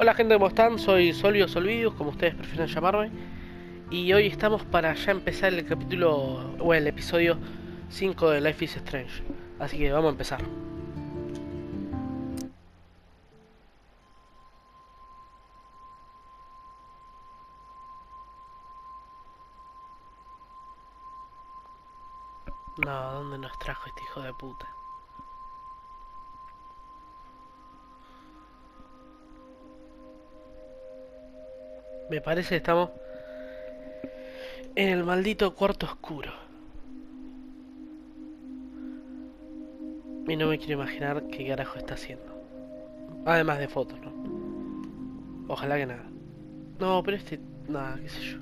Hola gente, ¿cómo están? Soy Solio Solvidius, como ustedes prefieren llamarme. Y hoy estamos para ya empezar el capítulo, o el episodio 5 de Life is Strange. Así que vamos a empezar. No, ¿dónde nos trajo este hijo de puta? Me parece que estamos en el maldito cuarto oscuro. Y no me quiero imaginar qué carajo está haciendo. Además de fotos, ¿no? Ojalá que nada. No, pero este... Nada, qué sé yo.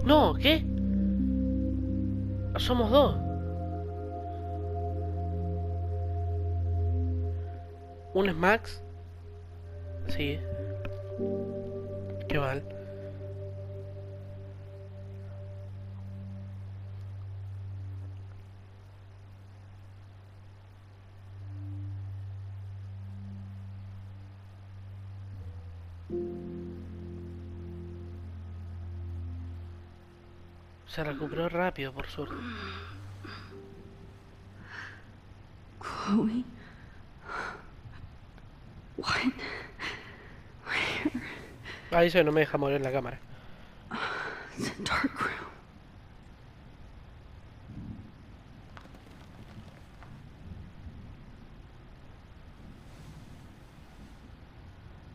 No, ¿qué? Somos dos. Uno es Max. Sí, qué mal. Se recuperó rápido, por suerte. Chloe? What? Where? Ah, eso no me deja mover la cámara. It's a dark room.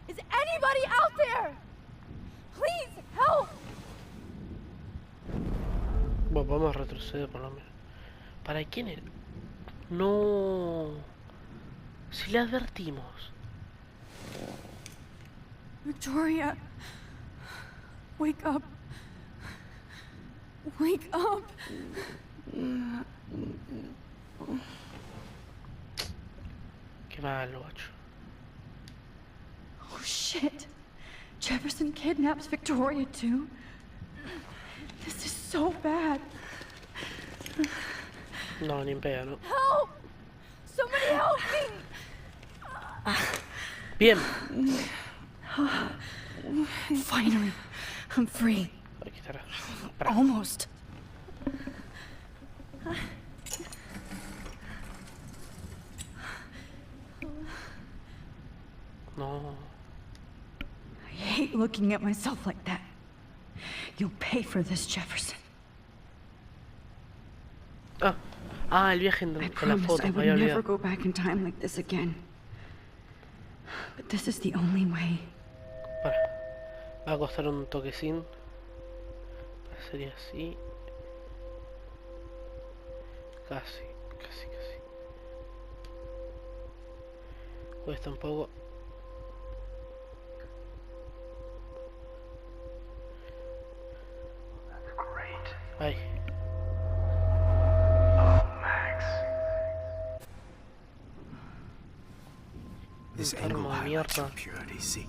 Is anybody out there? Please help! Bueno, vamos a retroceder por lo menos. ¿Para quién era? No. Si le advertimos. Victoria, wake up. Wake up. Qué mal, guacho. Oh shit. Jefferson kidnaps Victoria too. This is so bad. No, ni en pedo, ¿no? Help! Somebody help me! Bien. Finally, I'm free. Aquí estará. Pará. Almost. No. I hate looking at myself like that. You'll pay for this, Jefferson. Ah, el viaje I con la promised foto, I me would había never olvidado. go back in time like this again. But this is the only way. Para. Va a costar un toquecín. Sería así. Casi. Cuesta un poco. Ahí. This Enfermo angle de highlights your mierda. purity. See,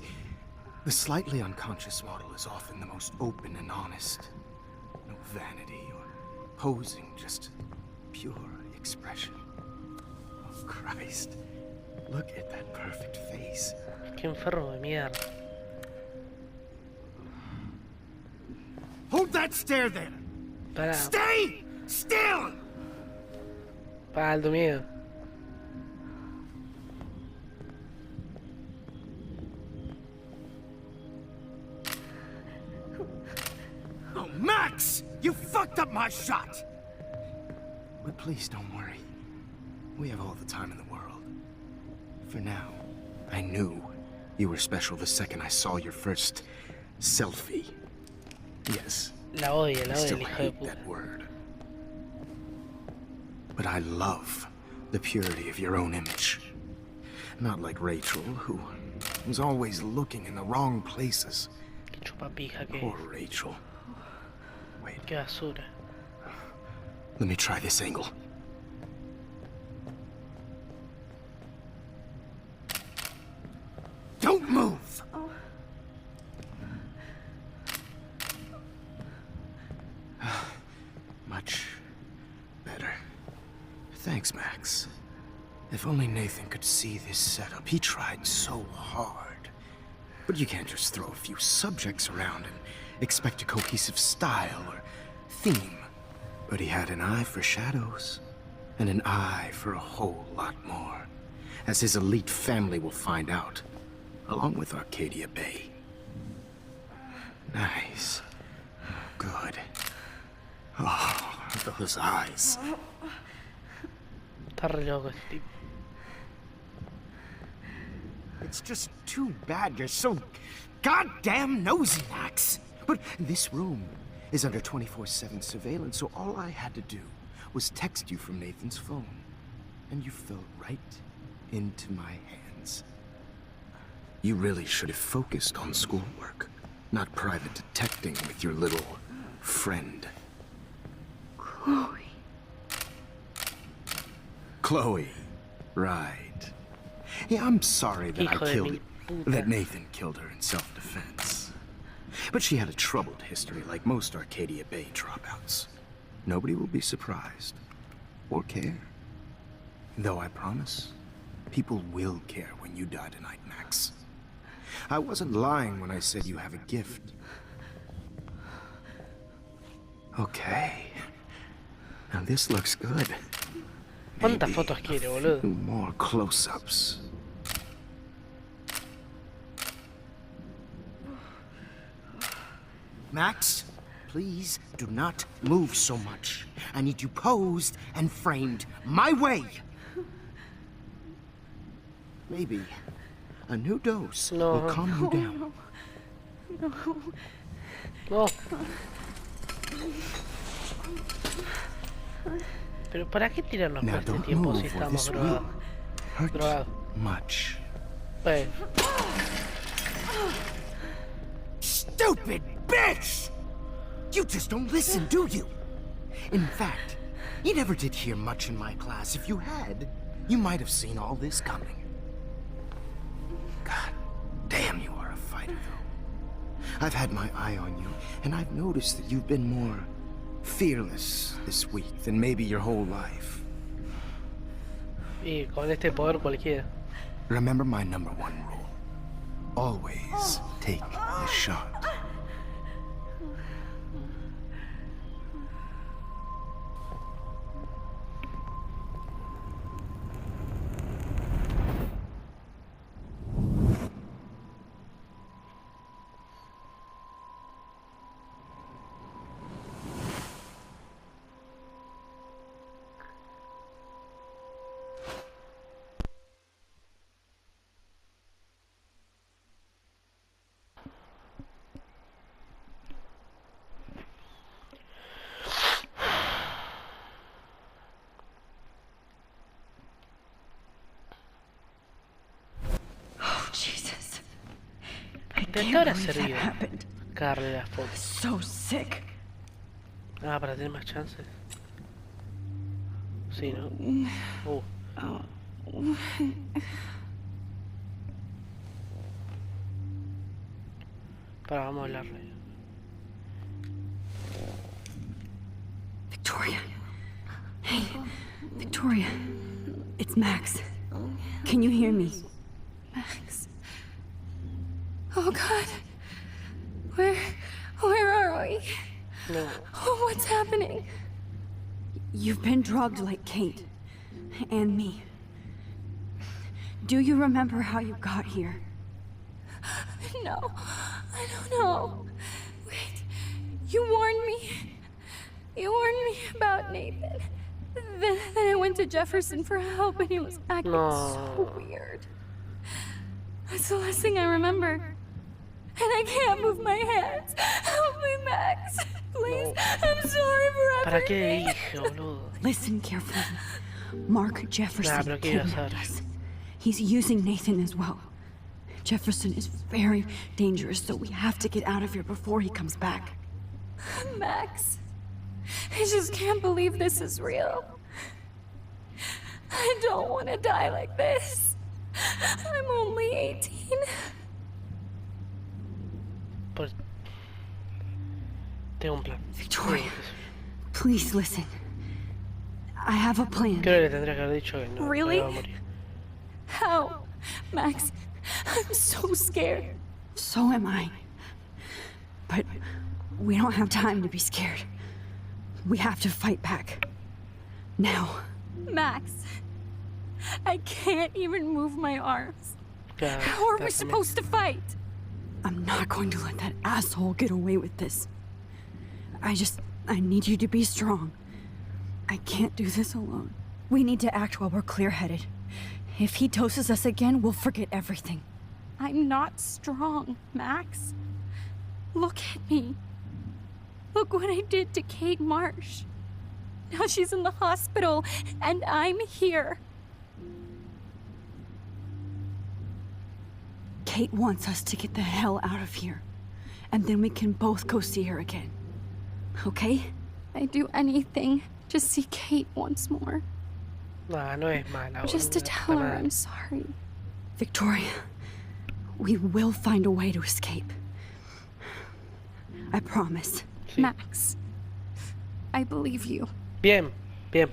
the slightly unconscious model is often the most open and honest. No vanity or posing, just pure expression. Oh, Christ. Look at that perfect face. Qué enfermo de mierda. Hold that stare there! Para. Stay still! Para, alto miedo. Oh, Max! You fucked up my shot! But please don't worry. We have all the time in the world. For now, I knew you were special the second I saw your first Selfie. Yes. La odia I el still hijo de hate puta. that word. But I love the purity of your own image. Not like Rachel, who was always looking in the wrong places. Qué chupapija que Poor es. Rachel. Wait, Qué basura. let me try this angle. Don't move! Much better. Thanks, Max. If only Nathan could see this setup. He tried so hard. But you can't just throw a few subjects around and expect a cohesive style or theme. But he had an eye for shadows, and an eye for a whole lot more, as his elite family will find out, along with Arcadia Bay. Nice. Good. Oh, those eyes. Está re loco este tipo. It's just too bad you're so goddamn nosy, Max. But this room is under 24/7 surveillance, so all I had to do was text you from Nathan's phone. And you fell right into my hands. You really should have focused on schoolwork, not private detecting with your little friend. Chloe. Chloe, right. Yeah, I'm sorry that Hijo I de killed mil puta. that Nathan killed her in self-defense. But she had a troubled history like most Arcadia Bay dropouts. Nobody will be surprised or care. Though I promise, people will care when you die tonight, Max. I wasn't lying when I said you have a gift. Okay. Now this looks good. ¿Cuántas Maybe fotos a quiere, boludo? few more close-ups. Max, please do not move so much. I need you posed and framed my way. Maybe a new dose No. will calm you down. No. Pero ¿para qué tirarnos por Now este don't tiempo si move or estamos this will drogados? hurt Drogado. much. Bueno, Stupid bitch! You just don't listen, do you? In fact, you never did hear much in my class. If you had, you might have seen all this coming. God damn, you are a fighter, though. I've had my eye on you, and I've noticed that you've been more fearless this week than maybe your whole life. y con este poder cualquiera. Remember my number one rule. Always take the shot. Oh, Jesus. I ¿De qué can't habrá believe that servido happened. cagarle las fotos? So sick. Ah, para tener más chances. Sí, ¿no? Para, vamos a hablarle. Victoria. Hey, Victoria. It's Max. Can you hear me? Max. Oh God. Where are we? No. Oh, what's happening? You've been drugged like Kate. And me. Do you remember how you got here? No, I don't know. Wait, you warned me. You warned me about Nathan. Then I went to Jefferson for help and he was acting No. so weird. That's the last thing I remember. and I can't move my hands. Help me, Max. Please. I'm sorry for ¿Para qué everything. dije, boludo? Listen carefully. Mark Jefferson pero ¿qué ibas a kidnapped hacer? us. He's using Nathan as well. Jefferson is very dangerous, so we have to get out of here before he comes back. Max, I just can't believe this is real. I don't want to die like this. I'm only 18. Pues... Tengo un plan. Victoria, please listen. I have a plan. Creo que le tendría que haber dicho que no, Really? no iba a morir. How? Max, I'm so scared. So am I. But we don't have time to be scared. We have to fight back. Now. Max, I can't even move my arms. Claro, How are we también. supposed to fight? I'm not going to let that asshole get away with this. I need you to be strong. I can't do this alone. We need to act while we're clear-headed. If he doses us again, we'll forget everything. I'm not strong, Max. Look at me. Look what I did to Kate Marsh. Now she's in the hospital, and I'm here. Kate wants us to get the hell out of here. And then we can both go see her again. Okay? I'd do anything to see Kate once more. Nah, no es mala. Just to boludo, tell está her mal. I'm sorry. Victoria, we will find a way to escape. I promise. Sí. Max, I believe you. Bien, bien.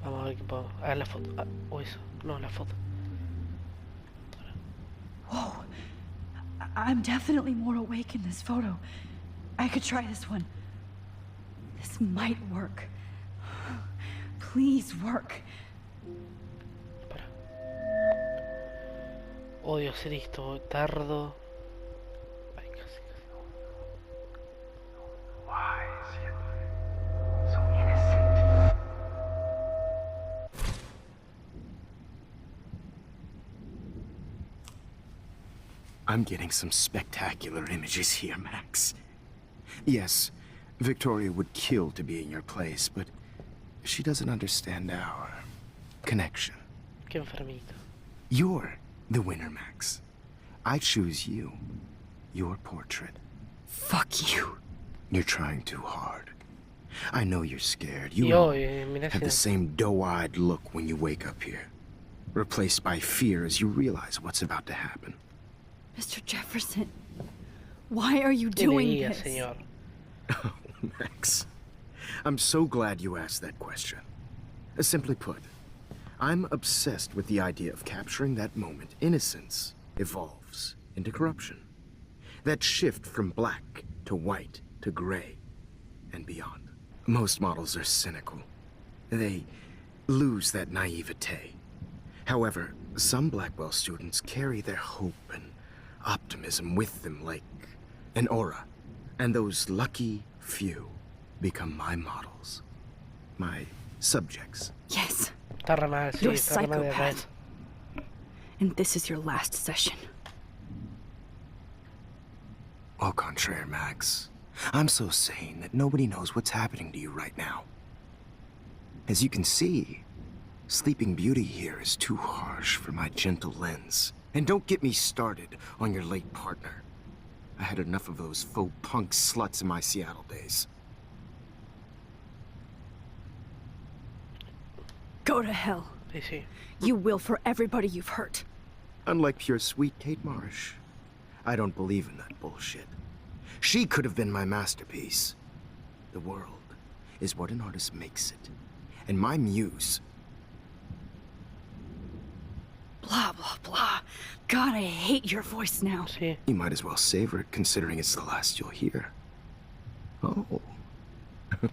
Vamos a ver qué podemos... A ver la foto. Ah, o eso. No, la foto. Whoa. I'm definitely more awake in this photo. I could try this one. This might work. Please work. Para. Odio hacer esto. Tardo. Ay, casi. Why is he so innocent? I'm getting some spectacular images here, Max. Yes, Victoria would kill to be in your place, but she doesn't understand our connection. Qué enfermito. You're the winner, Max. I choose you. Your portrait. Fuck you. You're trying too hard. I know you're scared. You Y all hoy, mirá have the si... same doe-eyed look when you wake up here. Replaced by fear as you realize what's about to happen. Mr. Jefferson, why are you ¿Qué le doing diga, this? señor? Oh, Max. I'm so glad you asked that question. Simply put, I'm obsessed with the idea of capturing that moment innocence evolves into corruption. That shift from black to white to gray and beyond. Most models are cynical. They lose that naivete. However, some Blackwell students carry their hope and optimism with them like an aura. And those lucky few become my models. My subjects. Yes, Está re mal, sí, you're a está re mal de la psychopath. cabeza. And this is your last session. Au contraire, Max. I'm so sane that nobody knows what's happening to you right now. As you can see, Sleeping Beauty here is too harsh for my gentle lens. And don't get me started on your late partner. I had enough of those faux punk sluts in my Seattle days. Go to hell. Sí, sí. You will for everybody you've hurt. Unlike pure sweet Kate Marsh, I don't believe in that bullshit. She could have been my masterpiece. The world is what an artist makes it. And my muse... Blah, blah, blah. God, I hate your voice now. Sí. You might as well savor it, considering it's the last you'll hear. Oh,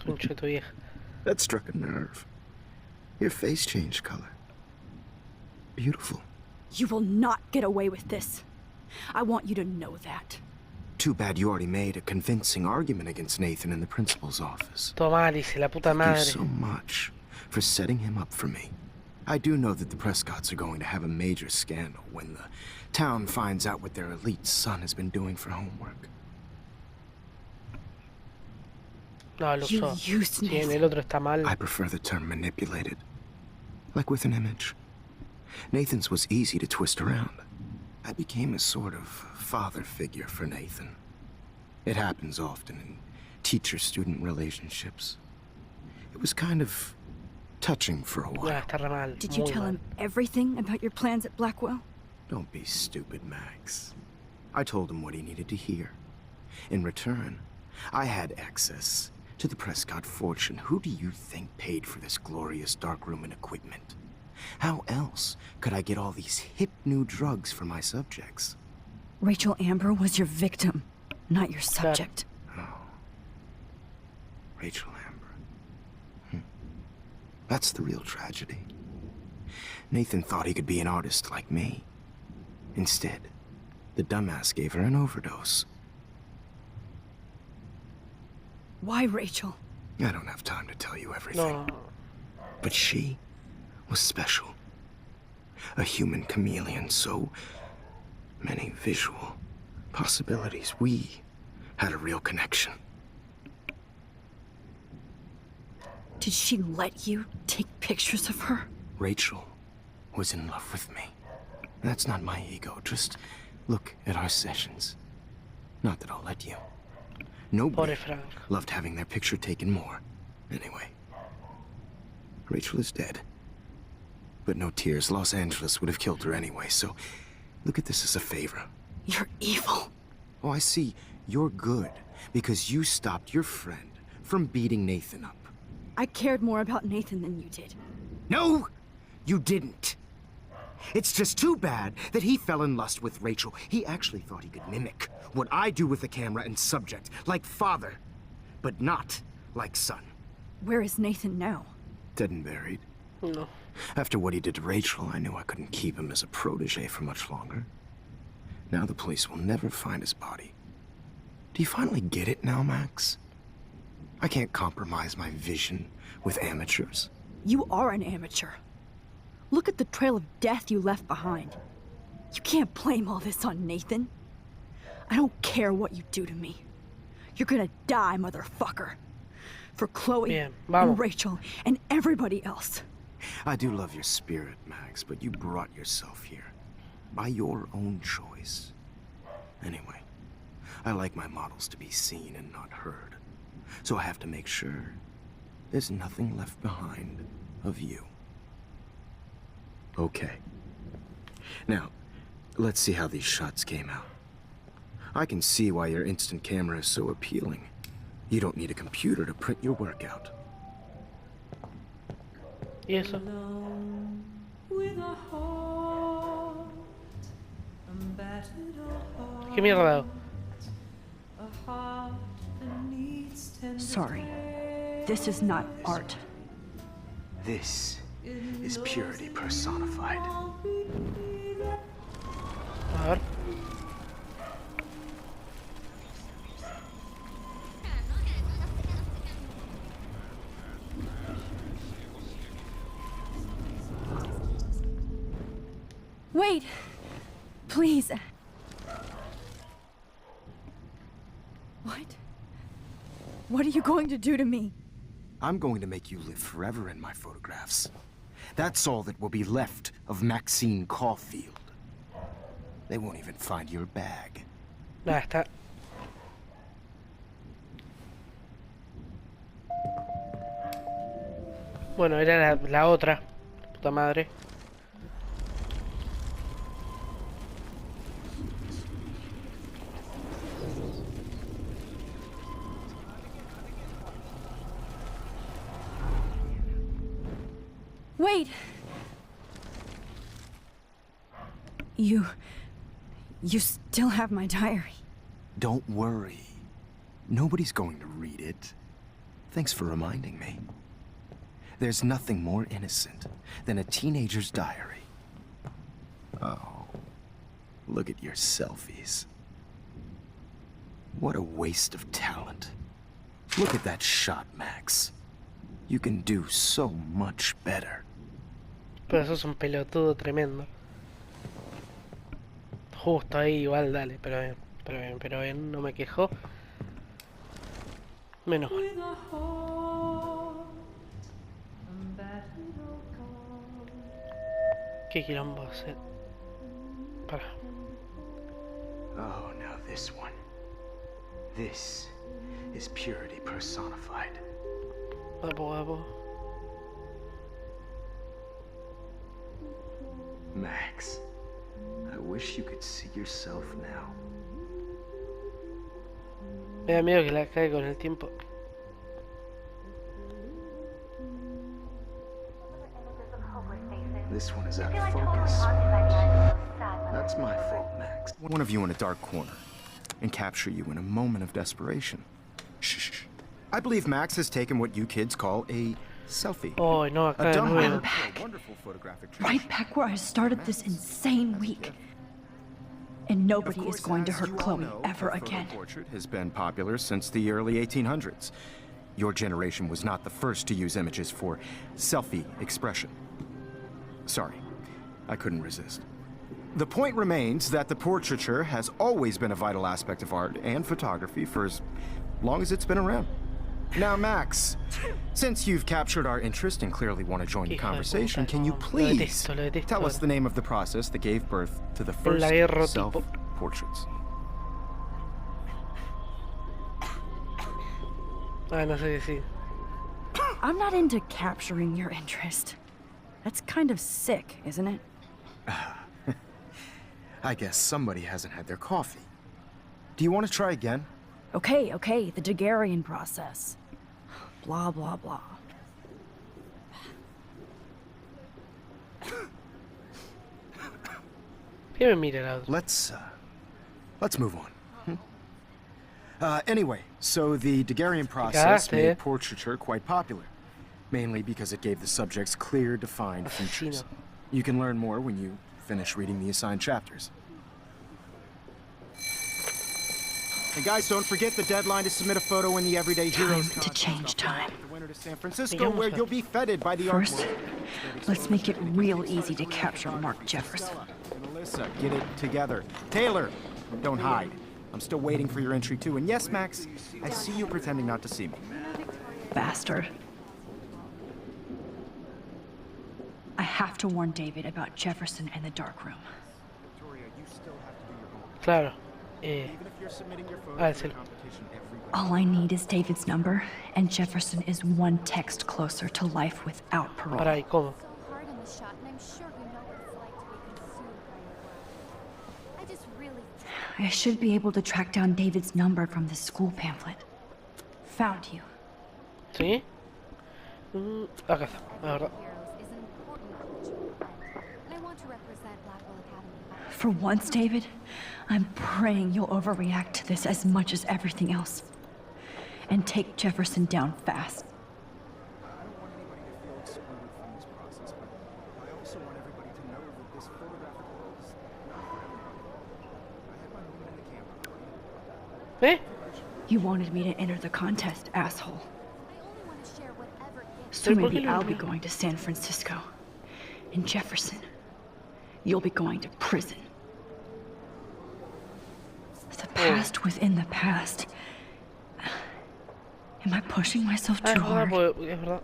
Concha de tu vieja. that struck a nerve. Your face changed color. Beautiful. You will not get away with this. I want you to know that. Too bad you already made a convincing argument against Nathan in the principal's office. Toma, Alice, la puta Thank you madre. so much for setting him up for me. I do know that the Prescotts are going to have a major scandal when the town finds out what their elite son has been doing for homework. No, lo You usó. used Si bien Nathan. el otro está mal. I prefer the term manipulated. Like with an image. Nathan's was easy to twist around. I became a sort of father figure for Nathan. It happens often in teacher-student relationships. It was kind of touching for a Ah, while. está re mal. Did you muy tell mal. him everything about your plans at Blackwell? Don't be stupid, Max. I told him what he needed to hear. In return, I had access to the Prescott fortune. Who do you think paid for this glorious darkroom and equipment? How else could I get all these hip new drugs for my subjects? Rachel Amber was your victim, not your subject. Rachel Amber. That's the real tragedy. Nathan thought he could be an artist like me. Instead, the dumbass gave her an overdose. Why Rachel? I don't have time to tell you everything. No. But she was special. A human chameleon, so many visual possibilities. We had a real connection. Did she let you take pictures of her? Rachel was in love with me. That's not my ego. Just look at our sessions. Not that I'll let you. Nobody Pobre Frank. loved having their picture taken more. Anyway, Rachel is dead. But no tears. Los Angeles would have killed her anyway, so look at this as a favor. You're evil. Oh, I see. You're good because you stopped your friend from beating Nathan up. I cared more about Nathan than you did. No, you didn't. It's just too bad that he fell in lust with Rachel. He actually thought he could mimic what I do with the camera and subject, like father, but not like son. Where is Nathan now? Dead and buried. No. After what he did to Rachel, I knew I couldn't keep him as a protege for much longer. Now the police will never find his body. Do you finally get it now, Max? I can't compromise my vision with amateurs. You are an amateur. Look at the trail of death you left behind. You can't blame all this on Nathan. I don't care what you do to me. You're gonna die, motherfucker. For Chloe Bien, and vamos. Rachel and everybody else. I do love your spirit, Max, but you brought yourself here. By your own choice. Anyway, I like my models to be seen and not heard. So I have to make sure there's nothing left behind of you. Okay. Now, let's see how these shots came out. I can see why your instant camera is so appealing. You don't need a computer to print your work out. ¿Y eso? ¿Qué mierda? Sorry. This is not art. This is purity personified. A ver. Wait! Please. What? What are you going to do to me? I'm going to make you live forever in my photographs. That's all that will be left of Maxine Caulfield. They won't even find your bag. Nada, está. Bueno, era la otra. Puta madre. Wait! You still have my diary. Don't worry. Nobody's going to read it. Thanks for reminding me. There's nothing more innocent than a teenager's diary. Oh, look at your selfies. What a waste of talent. Look at that shot, Max. You can do so much better. Pero sos un pelotudo tremendo. Justo ahí, igual, dale, pero bien, pero bien, pero bien, no me quejo. Menos mal. ¿Qué quilombo hacer? Para. Oh, now this one. This is purity personified. Vamos. Max, I wish you could see yourself now. Me da miedo que la cae con el tiempo. This one is out of focus. That's my fault, Max. One of you in a dark corner and capture you in a moment of desperation. Shh. I believe Max has taken what you kids call a selfie. Oh, no, acá de nuevo. I'm back. Right back where I started this insane week. And nobody is going to hurt Chloe ever again. The portrait has been popular since the early 1800s. Your generation was not the first to use images for selfie expression. Sorry, I couldn't resist. The point remains that the portraiture has always been a vital aspect of art and photography for as long as it's been around. Now, Max, since you've captured our interest and clearly want to join the conversation, can you please tell us the name of the process that gave birth to the first self-portraits? No sé si. I'm not into capturing your interest. That's kind of sick, isn't it? I guess somebody hasn't had their coffee. Do you want to try again? Okay, the Daguerrean process. Blah, blah, blah. ¿Qué me mira la otra? Let's move on. Anyway, so the Daguerrean process made portraiture quite popular, mainly because it gave the subjects clear, defined features. You can learn more when you finish reading the assigned chapters. And guys, don't forget the deadline to submit a photo in the Everyday Heroes Time to change time. the winter to San Francisco, where you'll be feted by the art First, world. let's make it real easy to capture Mark Jefferson. And Alyssa, get it together. Taylor, don't hide. I'm still waiting for your entry too. And yes, Max, I see you pretending not to see me. Bastard. I have to warn David about Jefferson and the dark room. Victoria, you still have to do your homework. Claro. Even if you're submitting your photos Ah, for sí. competition every week. All I need is David's number, and Jefferson is one text closer to life without parole. Para, ¿y cómo? So hard in the shot, and I'm sure you know what it's like to be consumed by your work. I just really I should be able to track down David's number from the school pamphlet. Found you. ¿Sí? Acá está, la verdad. Heroes is an important cultural event, and I want to represent Blackwell Academy. For once, David, I'm praying you'll overreact to this as much as everything else. And take Jefferson down fast. I don't want anybody to feel excluded from this process, but I also want everybody to know that this photographic world is not for everybody. I had my moment in the camera. ¿Eh? You wanted me to enter the contest, asshole. I only want to share whatever gift So Pero ¿por qué maybe no- I'll be going to San Francisco. And Jefferson, you'll be going to prison. The past within the past. Am I pushing myself Ah, too es verdad, hard? porque es verdad.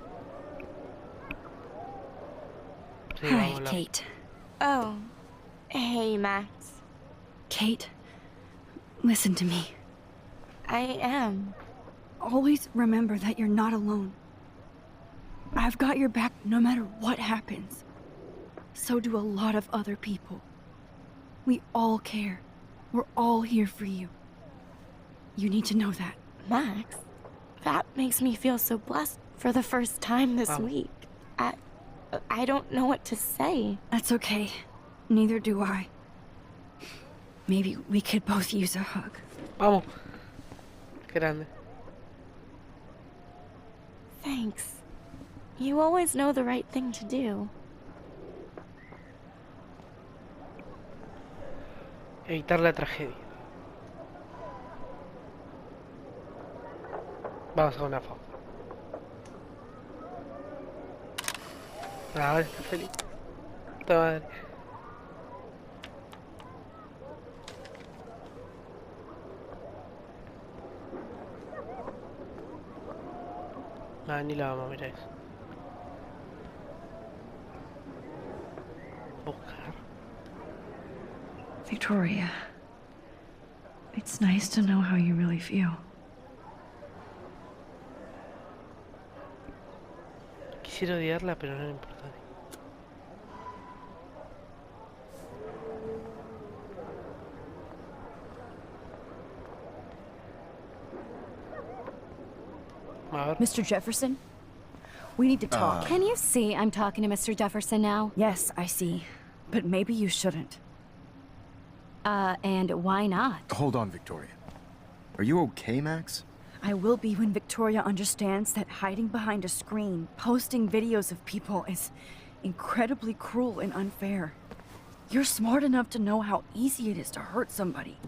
Sí, Hi, vamos, Kate. Oh, hey, Max. Kate, listen to me. I am. Always remember that you're not alone. I've got your back no matter what happens. So do a lot of other people. We all care. We're all here for you. You need to know that. Max, that makes me feel so blessed for the first time this Wow. week. I don't know what to say. That's okay. Neither do I. Maybe we could both use a hug. Vamos. Grande. Thanks. You always know the right thing to do. Evitar la tragedia. Vamos a una foto. A ver, está feliz. puta madre. Ah, ni la vamos a mirar eso. Buscar. Victoria, it's nice to know how you really feel. Quisiera odiarla, pero no le importa. A ver. Mr. Jefferson, we need to talk. Can you see I'm talking to Mr. Jefferson now? Yes, I see. But maybe you shouldn't. And why not? Hold on, Victoria. Are you okay, Max? I will be when Victoria understands that hiding behind a screen, posting videos of people is incredibly cruel and unfair. You're smart enough to know how easy it is to hurt somebody,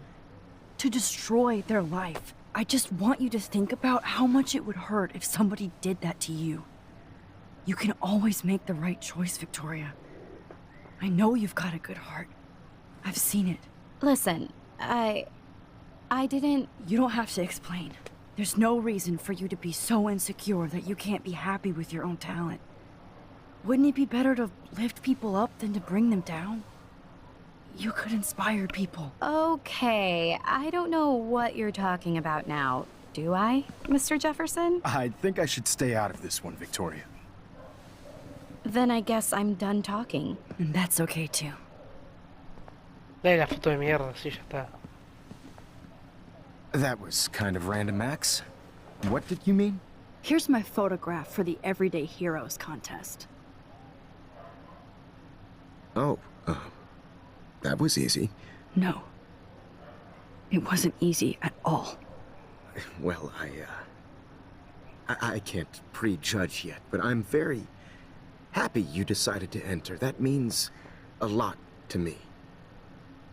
to destroy their life. I just want you to think about how much it would hurt if somebody did that to you. You can always make the right choice, Victoria. I know you've got a good heart. I've seen it. Listen, I didn't... You don't have to explain. There's no reason for you to be so insecure that you can't be happy with your own talent. Wouldn't it be better to lift people up than to bring them down? You could inspire people. Okay, I don't know what you're talking about now, do I, Mr. Jefferson? I think I should stay out of this one, Victoria. Then I guess I'm done talking. And that's okay too. Dale la foto de mierda, sí, ya está. That was kind of random, Max. What did you mean? Here's my photograph for the Everyday Heroes contest. Oh, that was easy. No. It wasn't easy at all. Well, I can't prejudge yet, but I'm very happy you decided to enter. That means a lot to me.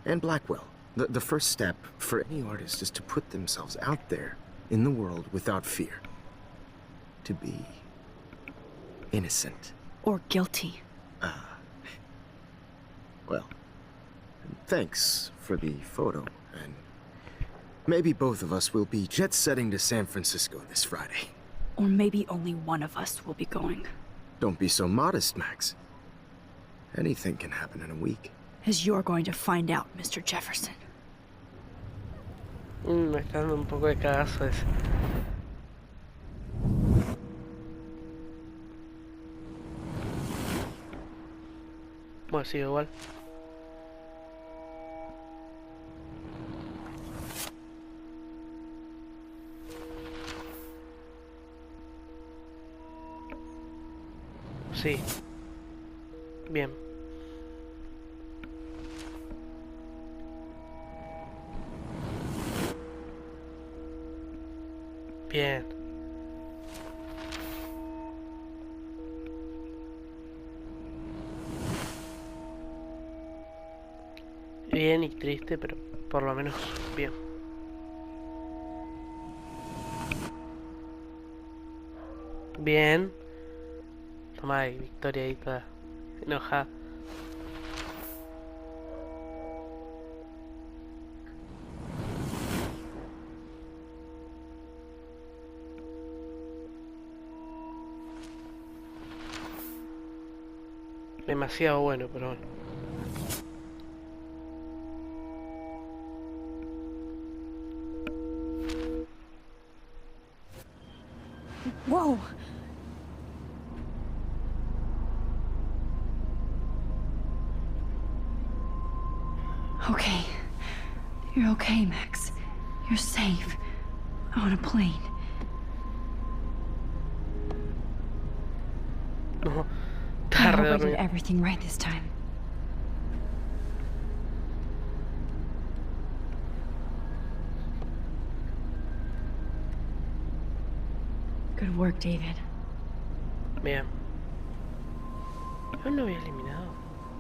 And Blackwell. The first step for any artist is to put themselves out there in the world without fear. To be innocent. Or guilty. Well, thanks for the photo, and maybe both of us will be jet-setting to San Francisco this Friday. Or maybe only one of us will be going. Don't be so modest, Max. Anything can happen in a week. As you're going to find out, Mr. Jefferson. Me está dando un poco de cagazo ese. Bueno, sigue igual. Sí. Bien. Bien. Bien y triste, pero por lo menos bien. Bien. Toma ahí, Victoria ahí toda enojada. Demasiado bueno, pero bueno. Whoa! Okay. You're okay, Max. You're safe. On a plane. No. I Está hope I did redormido. everything right this time. Good work, David. Bien. Yo no había eliminado.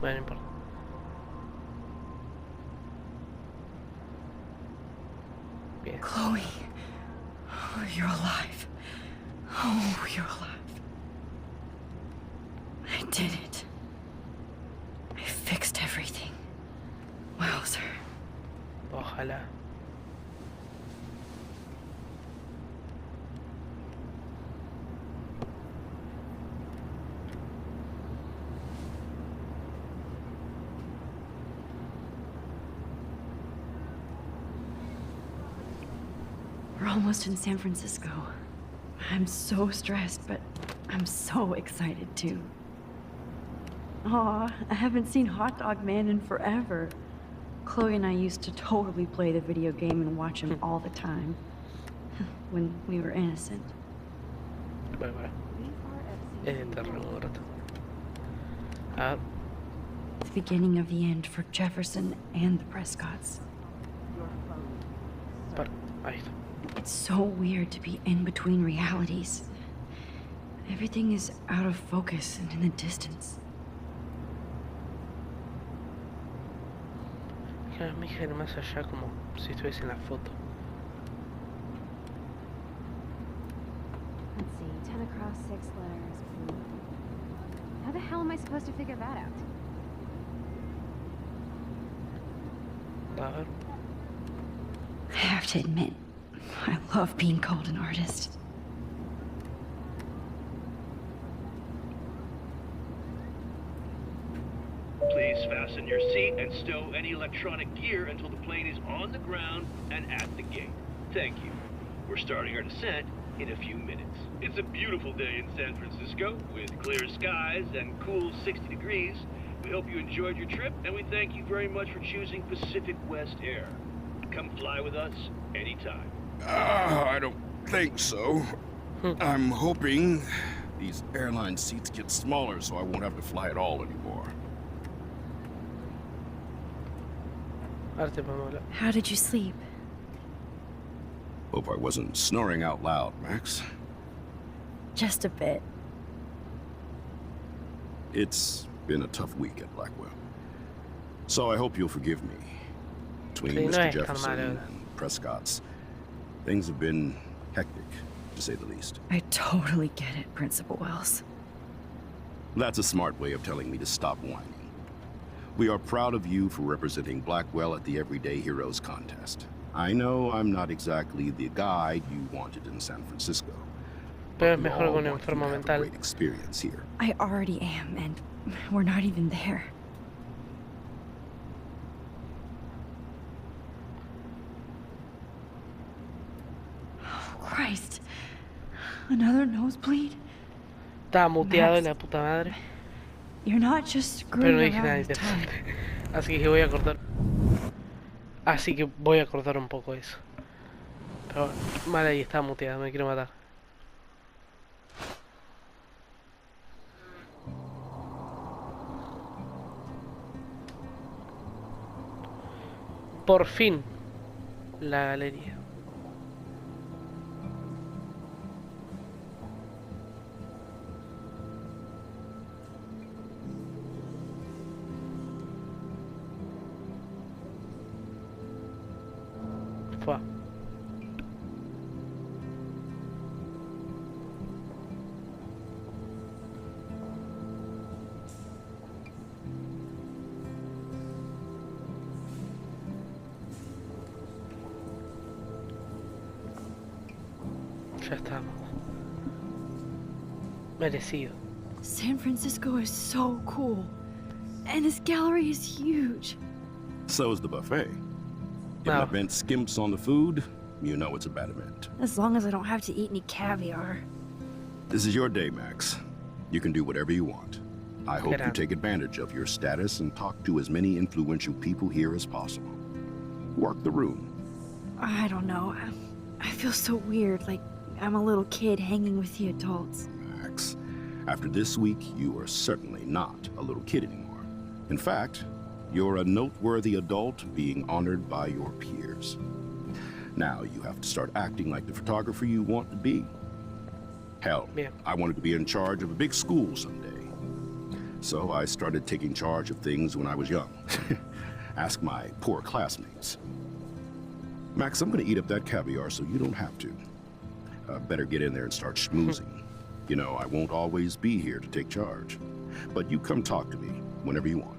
Bueno, no importa. Bien. Chloe. Oh, you're alive. Oh, you're alive. I did it. I Ojalá. We're almost in San Francisco. I'm so stressed, but I'm so excited too. Aw, I haven't seen Hot Dog Man in forever. Chloe and I used to totally play the video game and watch him all the time. When we were innocent. Bye bye. Terremoto. The beginning of the end for Jefferson and the Prescotts. Ahí está. It's so weird to be in between realities. Everything is out of focus and in the distance. Me dijeron más allá como si estuviese en la foto. Let's see, 10 across, 6 letters. How the hell am I supposed to figure that out? A ver. I have to admit, I love being called an artist. Please fasten your seat and stow any electronic gear until the plane is on the ground and at the gate. Thank you. We're starting our descent in a few minutes. It's a beautiful day in San Francisco with clear skies and cool 60 degrees. We hope you enjoyed your trip, and we thank you very much for choosing Pacific West Air. Come fly with us anytime. I don't think so. I'm hoping these airline seats get smaller so I won't have to fly at all anymore. Arte para hablar. How did you sleep? Hope I wasn't snoring out loud, Max. Just a bit. It's been a tough week at Blackwell. So I hope you'll forgive me. Between Sí, no Mr. es tan Jefferson malo. and Prescott's, things have been hectic, to say the least. I totally get it, Principal Wells. That's a smart way of telling me to stop whining. We are proud of you for representing Blackwell at the Everyday Heroes contest. I know I'm not exactly the guide you wanted in San Francisco. Pero es We mejor all con un want you to enfermo have a mental. great experience here. I already am, and we're not even there. Oh, Christ. Another nosebleed? Estaba muteado Max. la puta madre. You're not just Pero screwing no dije nada around with time. interesante. Así que voy a cortar. Así que voy a cortar un poco eso. Pero vale, ahí está muteado, me quiero matar. Por fin, la galería. Fua. Ya estamos. Merecido. San Francisco is so cool. And this gallery is huge. So is the buffet. If Wow. an event skimps on the food, you know it's a bad event. As long as I don't have to eat any caviar. This is your day, Max. You can do whatever you want. I hope you Gracias. take advantage of your status and talk to as many influential people here as possible. Work the room. I don't know. I feel so weird, like I'm a little kid hanging with the adults. Max, after this week, you are certainly not a little kid anymore. In fact, you're a noteworthy adult being honored by your peers. Now you have to start acting like the photographer you want to be. Hell, Bien. I wanted to be in charge of a big school someday. So I started taking charge of things when I was young. Ask my poor classmates. Max, I'm gonna eat up that caviar so you don't have to. Better get in there and start schmoozing. You know, I won't always be here to take charge. But you come talk to me whenever you want.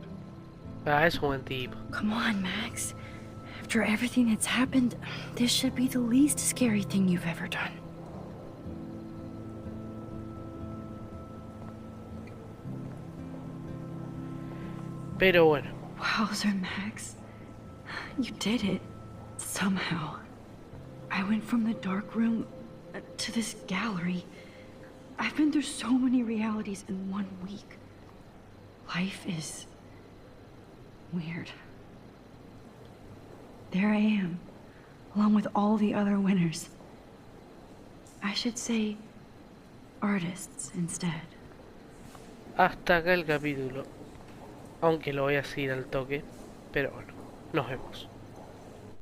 Ah, es un buen tipo. Come on, Max. I've After everything that's happened, this should be the least scary thing you've ever done. Pero bueno. Wowzer, Max. You did it. Somehow. I went from the dark room to this gallery. I've been through so many realities in 1 week. Life is weird. There I am, along with all the other winners. I should say artists instead. Hasta acá el capítulo. Aunque lo voy a seguir al toque. Pero bueno, nos vemos.